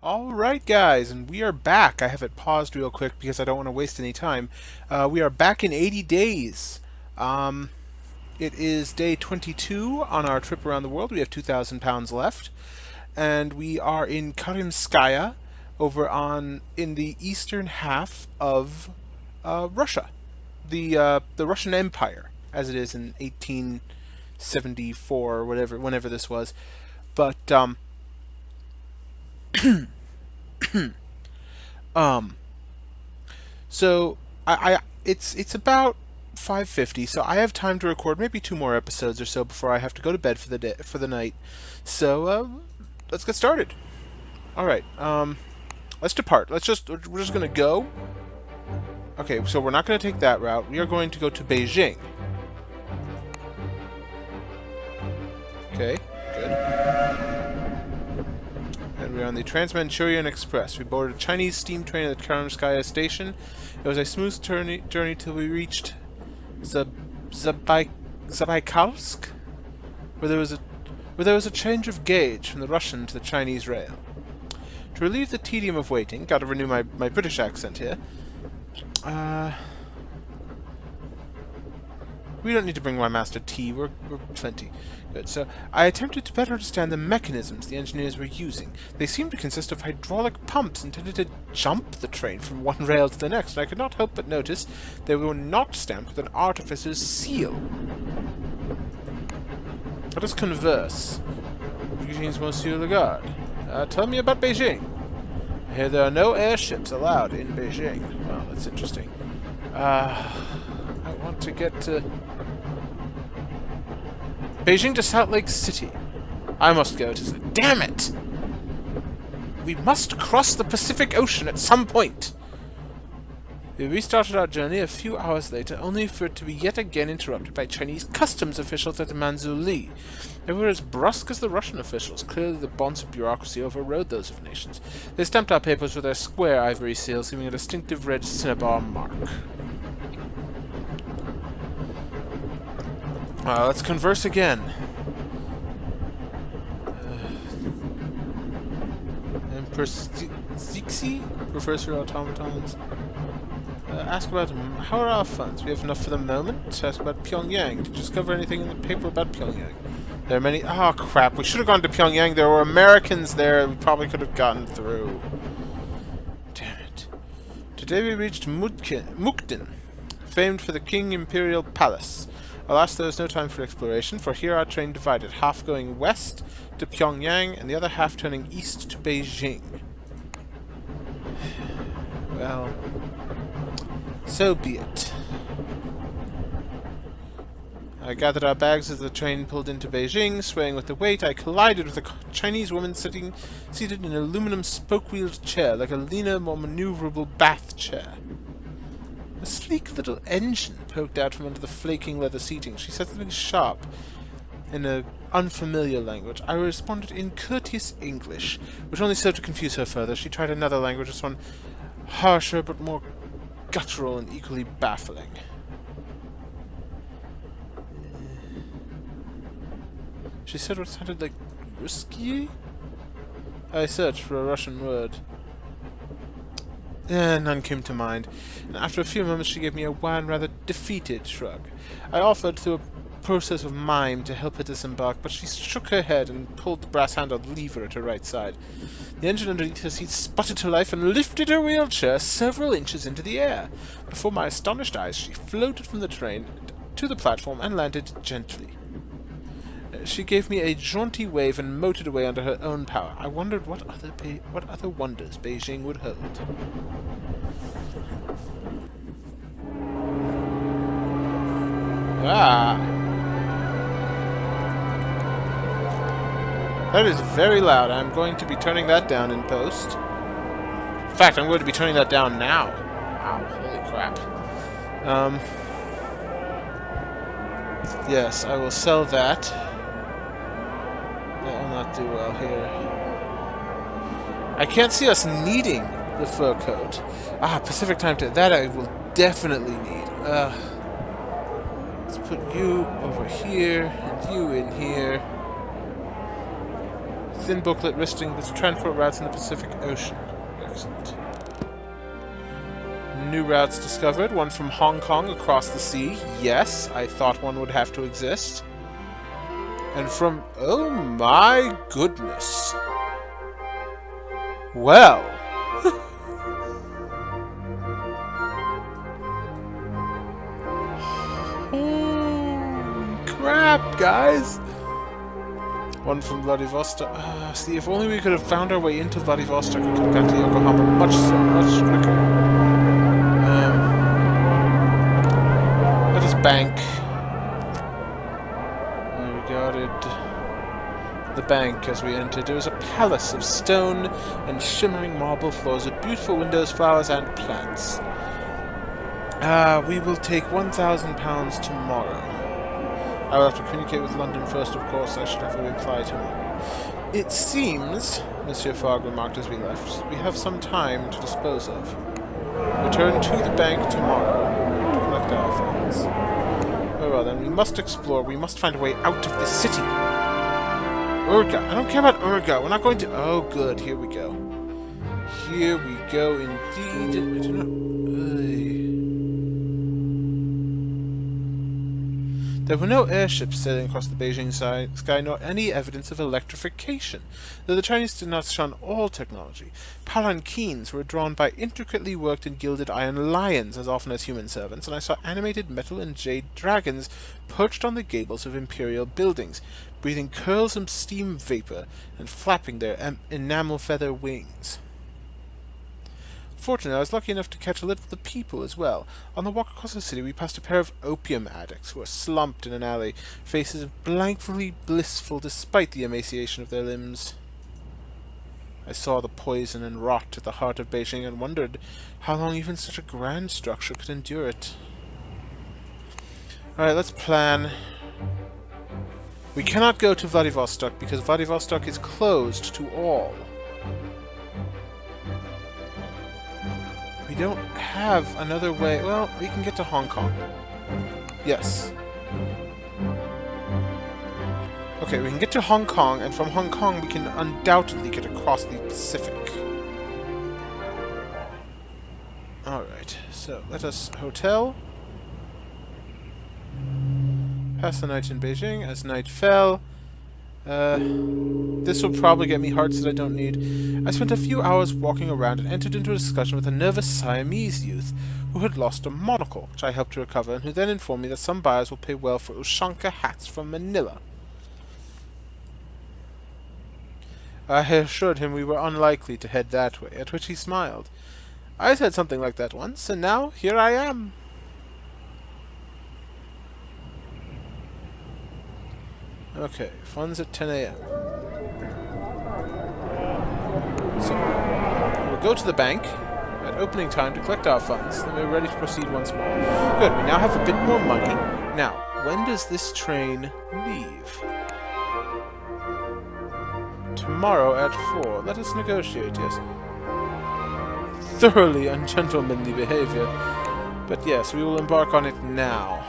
Alright, guys, and we are back. I have it paused real quick because I don't want to waste any time. We are back in 80 days. Um, it is day 22 on our trip around the world. We have 2,000 pounds left. And we are in Karimskaya, over in the eastern half of Russia. The Russian Empire, as it is in 1874 or whenever this was. But, um, So it's about 5:50, so I have time to record maybe two more episodes or so before I have to go to bed for the night. So let's get started. All right. Let's depart. We're just gonna go. Okay, so we're not gonna take that route. We are going to go to Beijing. Okay, good. And we're on the Trans-Manchurian Express. We boarded a Chinese steam train at the Karamskaya station. It was a smooth journey till we reached Zabaikalsk, where there was a change of gauge from the Russian to the Chinese rail. To relieve the tedium of waiting, gotta renew my British accent here. We don't need to bring my master tea, we're plenty. Good, so I attempted to better understand the mechanisms the engineers were using. They seemed to consist of hydraulic pumps intended to jump the train from one rail to the next, and I could not help but notice they were not stamped with an artificer's seal. Let us converse. Greetings, Monsieur Lagarde. Tell me about Beijing. I hear there are no airships allowed in Beijing. Well, that's interesting. I want to get to Beijing to Salt Lake City. I must go to... Damn it! We must cross the Pacific Ocean at some point! We restarted our journey a few hours later, only for it to be yet again interrupted by Chinese customs officials at Manzhouli. They were as brusque as the Russian officials. Clearly the bonds of bureaucracy overrode those of nations. They stamped our papers with their square ivory seals, leaving a distinctive red cinnabar mark. Let's converse again. Emperor Zixi, Professor Automatons. Ask about how are our funds? We have enough for the moment. Ask about Pyongyang. Did you discover anything in the paper about Pyongyang? There are many... Oh, crap. We should have gone to Pyongyang. There were Americans there. We probably could have gotten through. Damn it. Today we reached Mukden, famed for the King Imperial Palace. Alas, there was no time for exploration, for here our train divided, half going west to Pyongyang and the other half turning east to Beijing. Well, so be it. I gathered our bags as the train pulled into Beijing. Swaying with the weight, I collided with a Chinese woman seated in an aluminum spoke-wheeled chair, like a leaner, more maneuverable bath chair. A sleek little engine poked out from under the flaking leather seating. She said something sharp in an unfamiliar language. I responded in courteous English, which only served to confuse her further. She tried another language, this one harsher but more guttural and equally baffling. She said what sounded like Ruski? I searched for a Russian word. None came to mind, and after a few moments she gave me a wan, rather defeated shrug. I offered, through a process of mime, to help her disembark, but she shook her head and pulled the brass-handled lever at her right side. The engine underneath her seat sputtered to life and lifted her wheelchair several inches into the air. Before my astonished eyes, she floated from the train to the platform and landed gently. She gave me a jaunty wave and motored away under her own power. I wondered what other wonders Beijing would hold. Ah! That is very loud. I'm going to be turning that down in post. In fact, I'm going to be turning that down now. Wow, holy crap. Yes, I will sell that. That will not do well here. I can't see us needing the fur coat. Pacific time to... That I will definitely need. Let's put you over here, and you in here. thin booklet listing the transport routes in the Pacific Ocean. Excellent. New routes discovered. One from Hong Kong across the sea. Yes, I thought one would have to exist. And from... oh my goodness. Well. Holy crap, guys. One from Vladivostok. See, if only we could have found our way into Vladivostok, we could have got to Yokohama much quicker. Let us bank. We regarded the bank as we entered. It was a palace of stone and shimmering marble floors with beautiful windows, flowers, and plants. We will take £1,000 tomorrow. I will have to communicate with London first, of course. I should have a reply tomorrow. It seems, Monsieur Fogg remarked as we left, we have some time to dispose of. Return to the bank tomorrow to collect our funds. Very well, then. We must explore. We must find a way out of the city. Urga. I don't care about Urga. We're not going to... oh, good. Here we go. Here we go, indeed. I do not... There were no airships sailing across the Beijing sky, nor any evidence of electrification, though the Chinese did not shun all technology. Palanquins were drawn by intricately worked and gilded iron lions as often as human servants, and I saw animated metal and jade dragons perched on the gables of imperial buildings, breathing curls of steam vapor and flapping their enamel feather wings. Fortunately, I was lucky enough to catch a little of the people as well. On the walk across the city, we passed a pair of opium addicts who were slumped in an alley, faces blankly blissful despite the emaciation of their limbs. I saw the poison and rot at the heart of Beijing and wondered how long even such a grand structure could endure it. Alright, let's plan. We cannot go to Vladivostok because Vladivostok is closed to all. We don't have another way... well, we can get to Hong Kong. Yes. Okay, we can get to Hong Kong, and from Hong Kong we can undoubtedly get across the Pacific. Alright, so let us hotel. Pass the night in Beijing. As night fell... this will probably get me hearts that I don't need. I spent a few hours walking around and entered into a discussion with a nervous Siamese youth who had lost a monocle, which I helped to recover, and who then informed me that some buyers will pay well for Ushanka hats from Manila. I assured him we were unlikely to head that way, at which he smiled. I said something like that once, and now here I am. Okay, funds at 10 a.m. So, we'll go to the bank at opening time to collect our funds, then we're ready to proceed once more. Good, we now have a bit more money. Now, when does this train leave? Tomorrow at 4. Let us negotiate, yes. Thoroughly ungentlemanly behavior. But yes, we will embark on it now.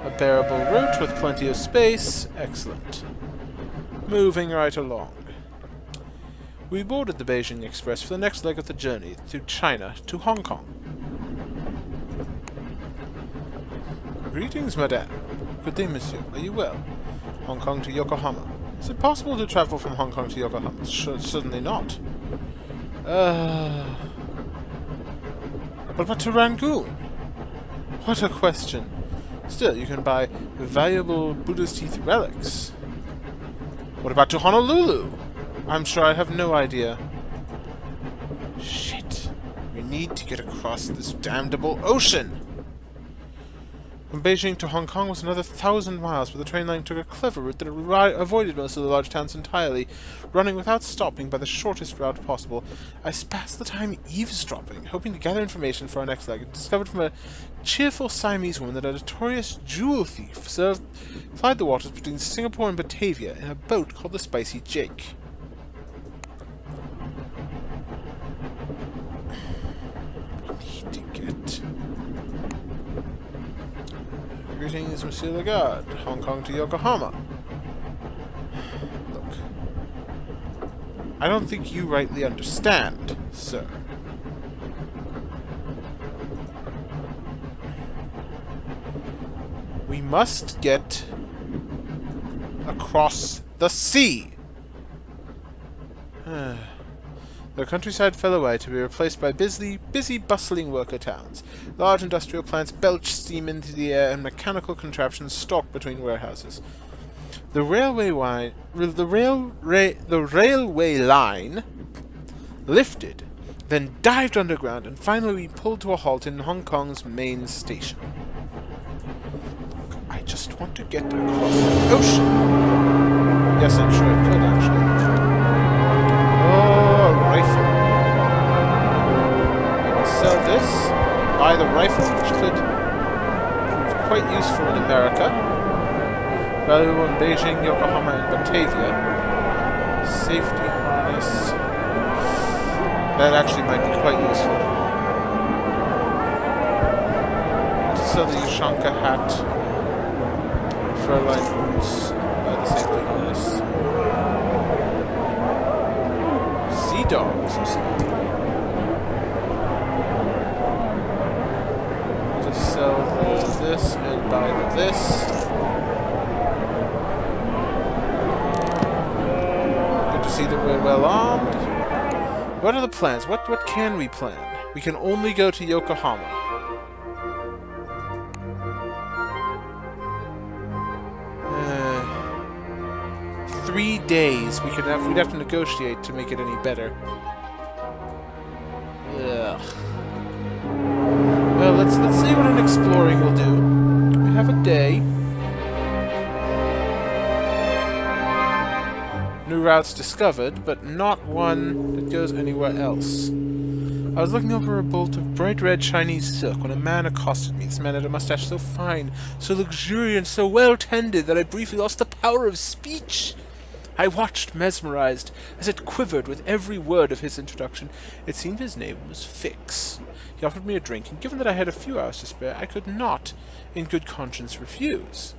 A bearable route with plenty of space. Excellent. Moving right along. We boarded the Beijing Express for the next leg of the journey through China to Hong Kong. Greetings, madame. Good day, monsieur. Are you well? Hong Kong to Yokohama. Is it possible to travel from Hong Kong to Yokohama? Certainly not. What about to Rangoon? What a question. Still, you can buy valuable Buddha's teeth relics. What about to Honolulu? I'm sure I have no idea. Shit. We need to get across this damnable ocean! From Beijing to Hong Kong was another 1,000 miles, but the train line took a clever route that avoided most of the large towns entirely, running without stopping by the shortest route possible. I passed the time eavesdropping, hoping to gather information for our next leg, and discovered from a cheerful Siamese woman that a notorious jewel thief plied the waters between Singapore and Batavia in a boat called the Spicy Jake. I need to get... Greetings, Monsieur Lagarde. Hong Kong to Yokohama. Look. I don't think you rightly understand, sir. We must get across the sea. The countryside fell away to be replaced by busy, bustling worker towns. Large industrial plants belched steam into the air, and mechanical contraptions stalked between warehouses. The railway line lifted, then dived underground, and finally pulled to a halt in Hong Kong's main station. Look, I just want to get across the ocean. Yes, I'm sure I could, actually. Oh, a rifle. I will sell this, buy the rifle, which could prove quite useful in America. Valuable in Beijing, Yokohama, and Batavia. Safety harness. That actually might be quite useful. Let's sell the Ushanka hat. Fur-lined boots. Buy the safety harness. Sea dogs, you see. I'll just sell this and buy this. See that we're well armed. What are the plans? What can we plan? We can only go to Yokohama. 3 days. We'd have to negotiate to make it any better. Ugh. Well, let's see what an exploring will do. We have a day. New routes discovered, but not one that goes anywhere else. I was looking over a bolt of bright red Chinese silk when a man accosted me. This man had a mustache so fine, so luxuriant, so well-tended that I briefly lost the power of speech. I watched, mesmerized, as it quivered with every word of his introduction. It seemed his name was Fix. He offered me a drink, and given that I had a few hours to spare, I could not, in good conscience, refuse.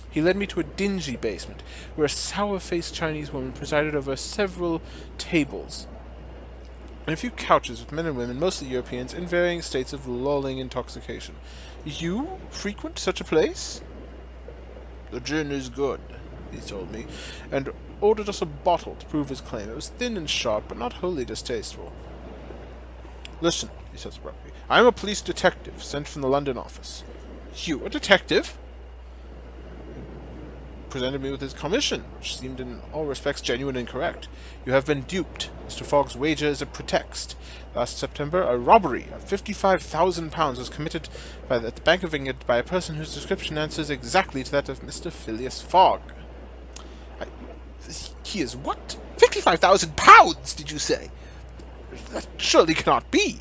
He led me to a dingy basement, where a sour-faced Chinese woman presided over several tables, and a few couches with men and women, mostly Europeans, in varying states of lulling intoxication. You frequent such a place? The gin is good, he told me, and ordered us a bottle to prove his claim. It was thin and sharp, but not wholly distasteful. Listen, he said abruptly, I am a police detective, sent from the London office. You, a detective? Presented me with his commission, which seemed in all respects genuine and correct. You have been duped. Mr. Fogg's wager is a pretext. Last September, a robbery of £55,000 was committed at the Bank of England by a person whose description answers exactly to that of Mr. Phileas Fogg. He is what? £55,000, did you say? That surely cannot be.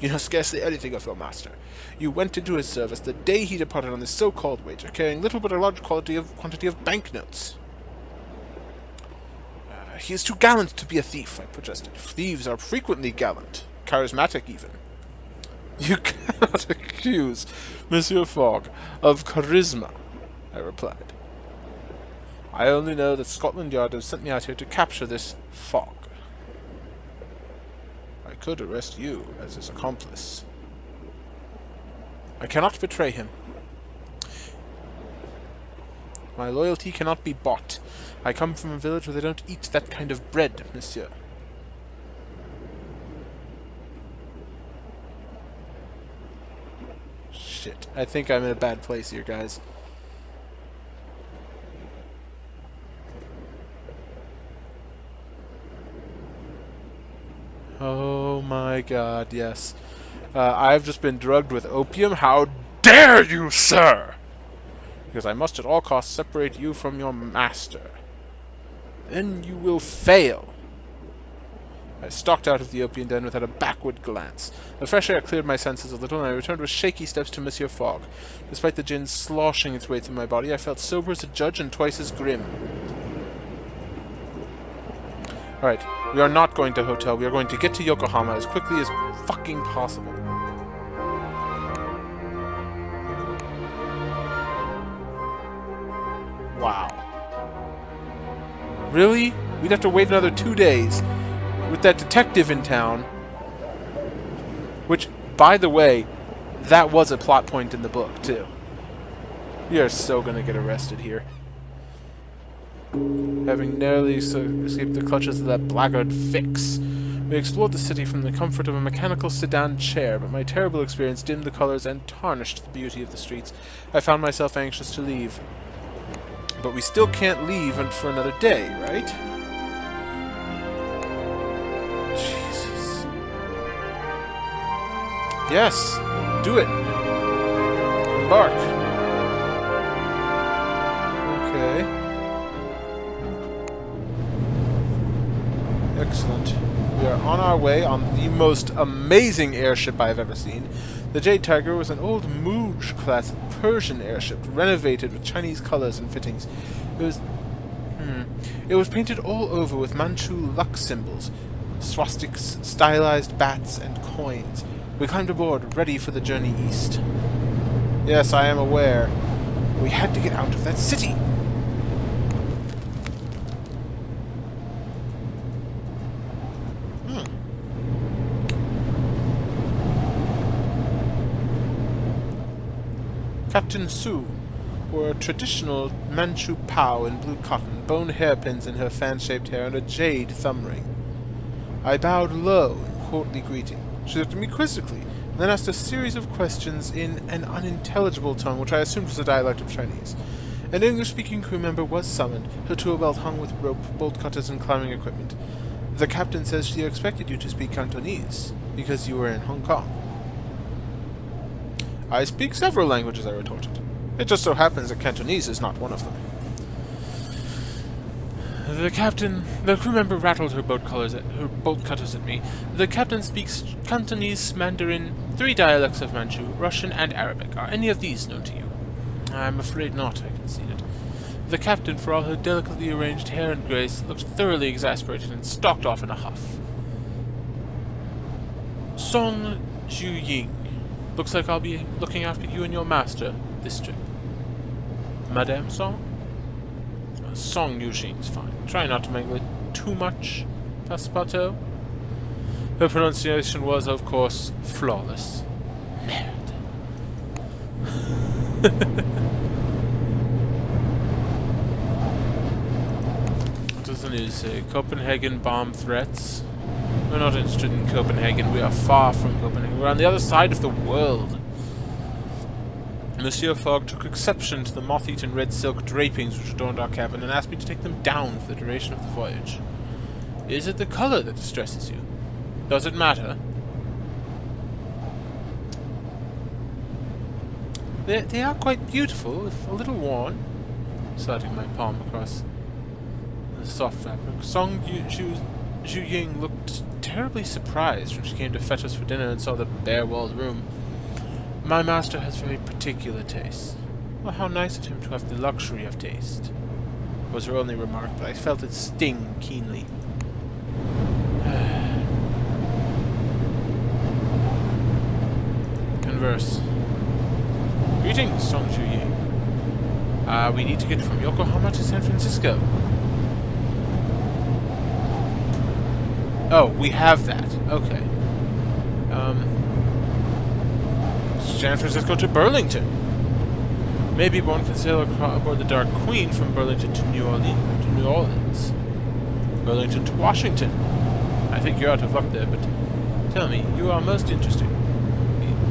You know scarcely anything of your master. You went into his service the day he departed on this so-called wager, carrying little but a large quantity of banknotes. He is too gallant to be a thief, I protested. Thieves are frequently gallant, charismatic even. You cannot accuse Monsieur Fogg of charisma, I replied. I only know that Scotland Yard has sent me out here to capture this Fogg. I could arrest you as his accomplice. I cannot betray him. My loyalty cannot be bought. I come from a village where they don't eat that kind of bread, monsieur. Shit. I think I'm in a bad place here, guys. Oh my god, yes. I've just been drugged with opium. How dare you, sir! Because I must at all costs separate you from your master. Then you will fail. I stalked out of the opium den without a backward glance. The fresh air cleared my senses a little, and I returned with shaky steps to Monsieur Fogg. Despite the gin sloshing its way through my body, I felt sober as a judge and twice as grim. Alright, we are not going to a hotel. We are going to get to Yokohama as quickly as fucking possible. Wow. Really? We'd have to wait another 2 days. with that detective in town, which, by the way, that was a plot point in the book, too. We are so gonna get arrested here. Having narrowly escaped the clutches of that blackguard Fix, we explored the city from the comfort of a mechanical sedan chair, but my terrible experience dimmed the colors and tarnished the beauty of the streets. I found myself anxious to leave. But we still can't leave for another day, right? Jesus. Yes, do it. Embark. Okay. Excellent. We are on our way on the most amazing airship I have ever seen. The Jade Tiger was an old Mooj-class Persian airship, renovated with Chinese colors and fittings. It was painted all over with Manchu luck symbols, swastikas, stylized bats, and coins. We climbed aboard, ready for the journey east. Yes, I am aware. We had to get out of that city. Captain Su wore a traditional Manchu pow in blue cotton, bone hairpins in her fan-shaped hair, and a jade thumb ring. I bowed low in courtly greeting. She looked at me quizzically, and then asked a series of questions in an unintelligible tongue, which I assumed was a dialect of Chinese. An English-speaking crew member was summoned, her tool belt hung with rope, bolt cutters, and climbing equipment. The captain says she expected you to speak Cantonese, because you were in Hong Kong. I speak several languages, I retorted. It just so happens that Cantonese is not one of them. The crew member rattled her bolt cutters at me. The captain speaks Cantonese, Mandarin, 3 dialects of Manchu, Russian, and Arabic. Are any of these known to you? I'm afraid not, I conceded. The captain, for all her delicately arranged hair and grace, looked thoroughly exasperated and stalked off in a huff. Song Zhu-Ying. Looks like I'll be looking after you and your master this trip. Madame Song? Song Yujing's fine. Try not to mangle it too much, Passepartout. Her pronunciation was, of course, flawless. Merde. What does the news say? Copenhagen bomb threats? We're not interested in Copenhagen. We are far from Copenhagen. We're on the other side of the world. Monsieur Fogg took exception to the moth-eaten red silk drapings which adorned our cabin and asked me to take them down for the duration of the voyage. Is it the color that distresses you? Does it matter? They are quite beautiful, if a little worn. Sliding my palm across the soft fabric. Song Zhu-Ying looked terribly surprised when she came to fetch us for dinner and saw the bare-walled room. My master has very particular tastes. Well, how nice of him to have the luxury of taste, was her only remark, but I felt it sting keenly. Converse. Greetings, Song Zhu-Ying. We need to get from Yokohama to San Francisco. Oh, we have that. Okay. San Francisco to Burlington. Maybe one can sail aboard the Dark Queen from Burlington to New Orleans. Burlington to Washington. I think you're out of luck there, but tell me, you are most interesting.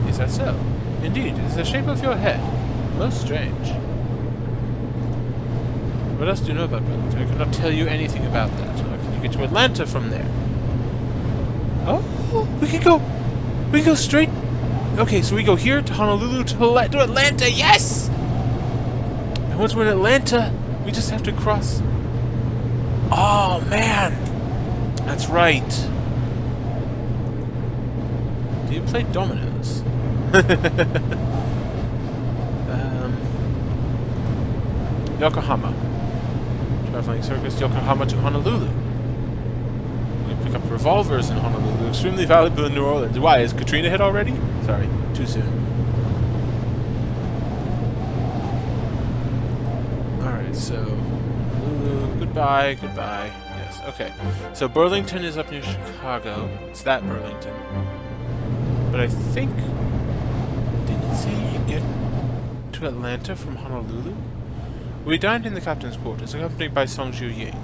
Is that so? Indeed, it is the shape of your head. Most strange. What else do you know about Burlington? I cannot tell you anything about that. How can you get to Atlanta from there? Oh, we can go straight. Okay, so we go here to Honolulu to Atlanta. Yes! And once we're in Atlanta, we just have to cross. Oh man, that's right. Do you play dominoes? Yokohama. Traveling circus Yokohama to Honolulu. We pick up revolvers in Honolulu. Extremely valuable in New Orleans. Why? Is Katrina hit already? Sorry, too soon. Alright, so Honolulu. Goodbye. Yes. Okay. So Burlington is up near Chicago. It's that Burlington. But I think... Didn't it say you could get to Atlanta from Honolulu? We dined in the captain's quarters, accompanied by Song Ju Ying.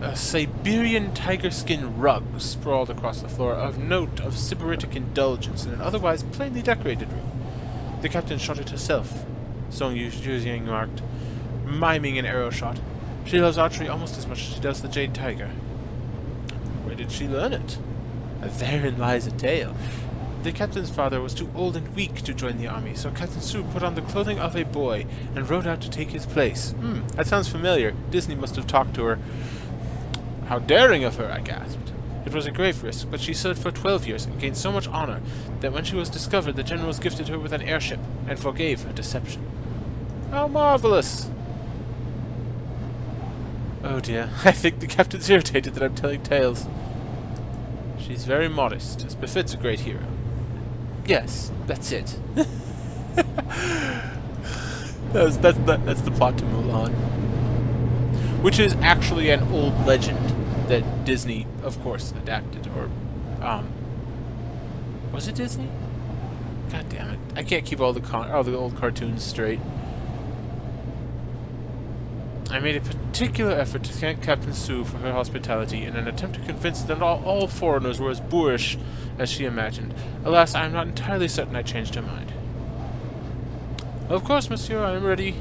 A Siberian tiger skin rug sprawled across the floor, of note of sybaritic indulgence in an otherwise plainly decorated room. The captain shot it herself, Song Ju Ying remarked, miming an arrow shot. She loves archery almost as much as she does the jade tiger. Where did she learn it? Therein lies a tale. The captain's father was too old and weak to join the army, so Captain Su put on the clothing of a boy and rode out to take his place. That sounds familiar. Disney must have talked to her. How daring of her, I gasped. It was a grave risk, but she served for 12 years and gained so much honor that when she was discovered, the generals gifted her with an airship and forgave her deception. How marvelous! Oh dear, I think the captain's irritated that I'm telling tales. She's very modest, as befits a great hero. Yes, that's it. that's the plot to Mulan. Which is actually an old legend that Disney, of course, adapted, or, was it Disney? God damn it. I can't keep all the old cartoons straight. I made a particular effort to thank Captain Su for her hospitality in an attempt to convince that all foreigners were as boorish as she imagined. Alas, I am not entirely certain I changed her mind. Of course, monsieur, I am ready.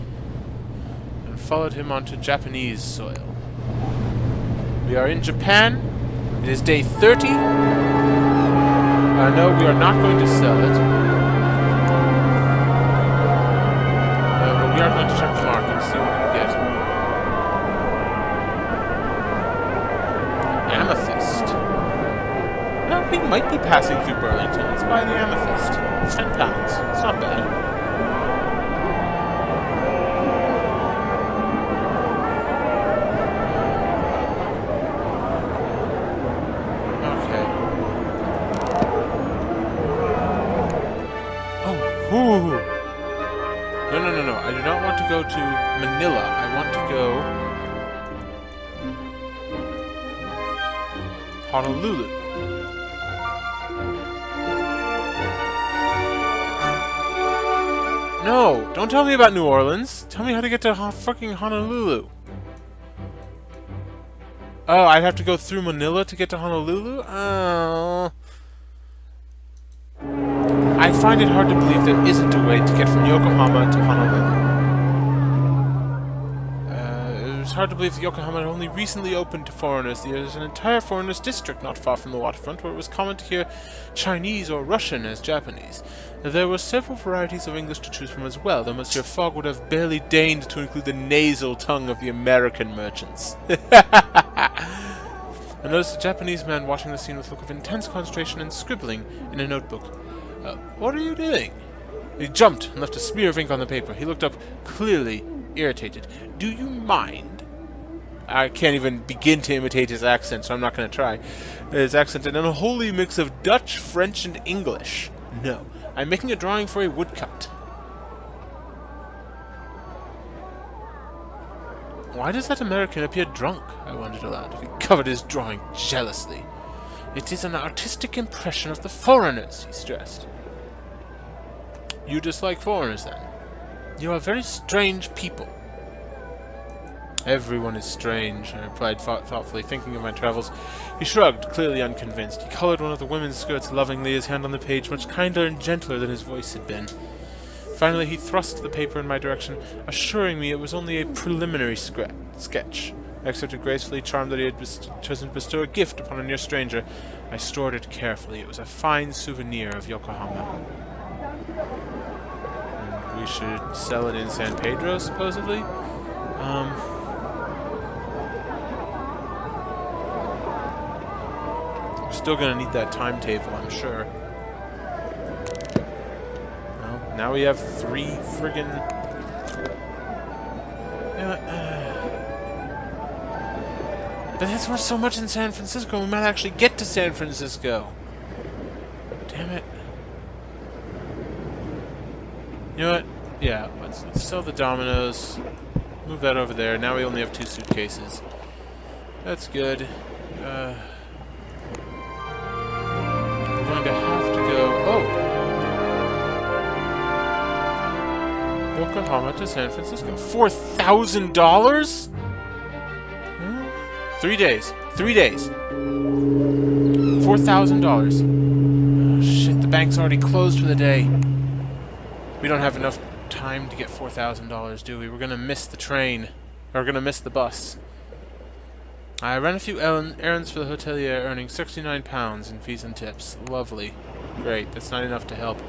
And followed him onto Japanese soil. We are in Japan. It is day 30. No, we are not going to sell it. But we are going to check the market, see what we can get. Amethyst. Well, we might be passing through Burlington. Let's buy the amethyst. £10. It's not bad. Ooh. No. I do not want to go to Manila. I want to go... Honolulu. No! Don't tell me about New Orleans. Tell me how to get to fucking Honolulu. Oh, I'd have to go through Manila to get to Honolulu? Oh... I find it hard to believe there isn't a way to get from Yokohama to Honolulu. It's hard to believe that Yokohama had only recently opened to foreigners. There's an entire foreigners district not far from the waterfront where it was common to hear Chinese or Russian as Japanese. There were several varieties of English to choose from as well, though Monsieur Fogg would have barely deigned to include the nasal tongue of the American merchants. I noticed a Japanese man watching the scene with a look of intense concentration and scribbling in a notebook. What are you doing? He jumped and left a smear of ink on the paper. He looked up, clearly irritated. Do you mind? I can't even begin to imitate his accent, so I'm not going to try. His accent, an unholy mix of Dutch, French, and English. No, I'm making a drawing for a woodcut. Why does that American appear drunk? I wondered aloud. He covered his drawing jealously. It is an artistic impression of the foreigners, he stressed. You dislike foreigners, then? You are very strange people. Everyone is strange, I replied thoughtfully, thinking of my travels. He shrugged, clearly unconvinced. He colored one of the women's skirts lovingly, his hand on the page much kinder and gentler than his voice had been. Finally, he thrust the paper in my direction, assuring me it was only a preliminary sketch. I accepted gracefully, charmed that he had chosen to bestow a gift upon a near stranger. I stored it carefully. It was a fine souvenir of Yokohama. And we should sell it in San Pedro, supposedly? We're still gonna need that timetable, I'm sure. Well, now we have 3 friggin'... But that's worth so much in San Francisco, we might actually get to San Francisco. Damn it. You know what? Yeah, let's sell the dominoes. Move that over there. Now we only have 2 suitcases. That's good. We're going to have to go... Oh! Yokohama to San Francisco. $4,000? 3 days. 3 days. $4,000. Oh, shit, the bank's already closed for the day. We don't have enough time to get $4,000, do we? We're gonna miss the train. Or we're gonna miss the bus. I ran a few errands for the hotelier, earning £69 in fees and tips. Lovely. Great, that's not enough to help.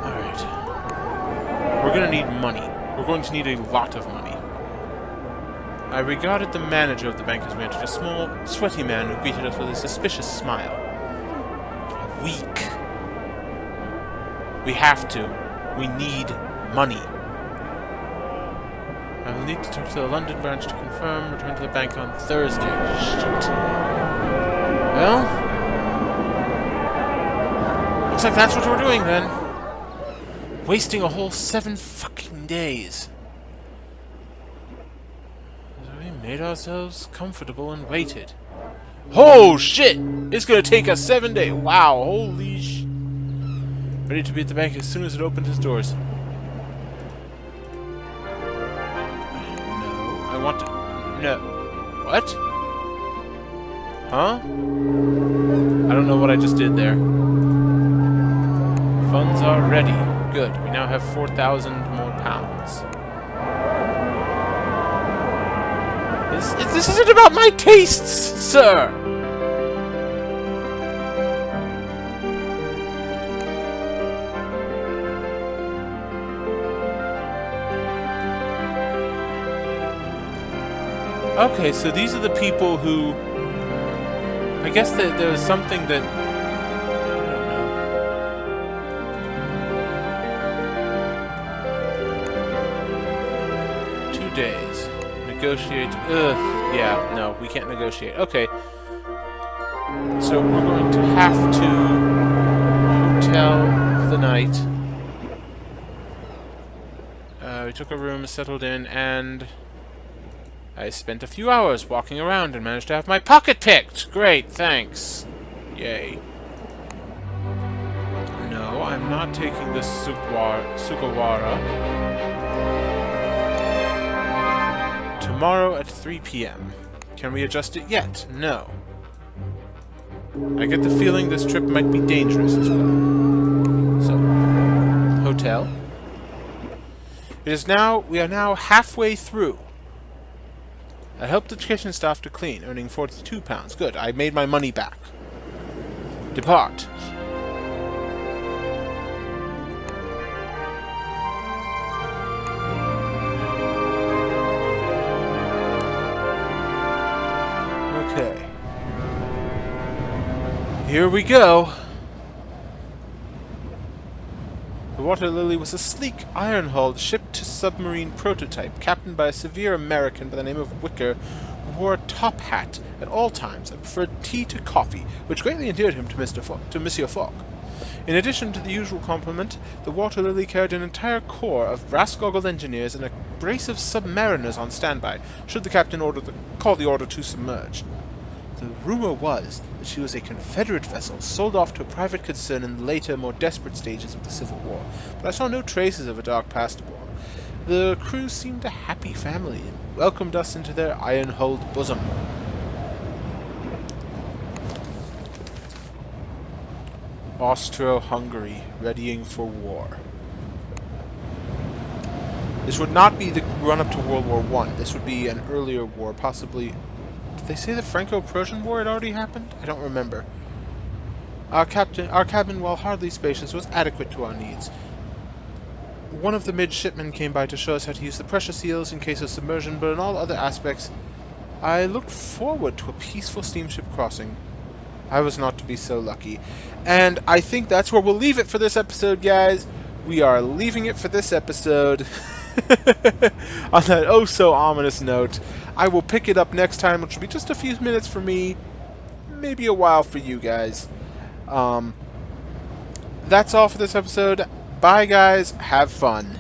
Alright. We're gonna need money. We're going to need a lot of money. I regarded the manager of the bank as we entered, a small, sweaty man who greeted us with a suspicious smile. Weak. We have to. We need money. I will need to talk to the London branch to confirm. Return to the bank on Thursday. Shit. Well, looks like that's what we're doing then. Wasting a whole 7 fucking days. So we made ourselves comfortable and waited. Oh shit! It's gonna take us 7 days. Wow, holy sh... Ready to be at the bank as soon as it opened its doors. No, I want to... No. What? Huh? I don't know what I just did there. Funds are ready. Good. We now have 4,000 more pounds. This isn't about my tastes, sir! Okay, so these are the people who... I guess that there was something that... I don't know. 2 days. Negotiate... Ugh. Yeah, no, we can't negotiate. Okay. So we're going to have to... hotel the night. We took a room, settled in, and... I spent a few hours walking around and managed to have my pocket picked! Great, thanks. Yay. No, I'm not taking the Sugawara. Tomorrow at 3 p.m. Can we adjust it yet? No. I get the feeling this trip might be dangerous as well. So, hotel. We are now halfway through. I helped the kitchen staff to clean, earning £42. Good, I made my money back. Depart. Okay. Here we go. The Water Lily was a sleek, iron-hulled, ship-to-submarine prototype, captained by a severe American by the name of Wicker, who wore a top hat at all times and preferred tea to coffee, which greatly endeared him to Monsieur Fogg. In addition to the usual complement, the Water Lily carried an entire corps of brass-goggled engineers and a brace of submariners on standby, should the captain call the order to submerge. The rumor was that she was a Confederate vessel sold off to a private concern in the later, more desperate stages of the Civil War, but I saw no traces of a dark past aboard. The crew seemed a happy family and welcomed us into their iron-hulled bosom. Austro-Hungary, readying for war. This would not be the run-up to World War I. This would be an earlier war, possibly... Did they say the Franco-Prussian War had already happened? I don't remember. Our cabin, while hardly spacious, was adequate to our needs. One of the midshipmen came by to show us how to use the pressure seals in case of submersion, but in all other aspects, I looked forward to a peaceful steamship crossing. I was not to be so lucky. And I think that's where we'll leave it for this episode, guys. We are leaving it for this episode. On that oh-so-ominous note, I will pick it up next time, which will be just a few minutes for me, maybe a while for you guys. That's all for this episode. Bye, guys. Have fun.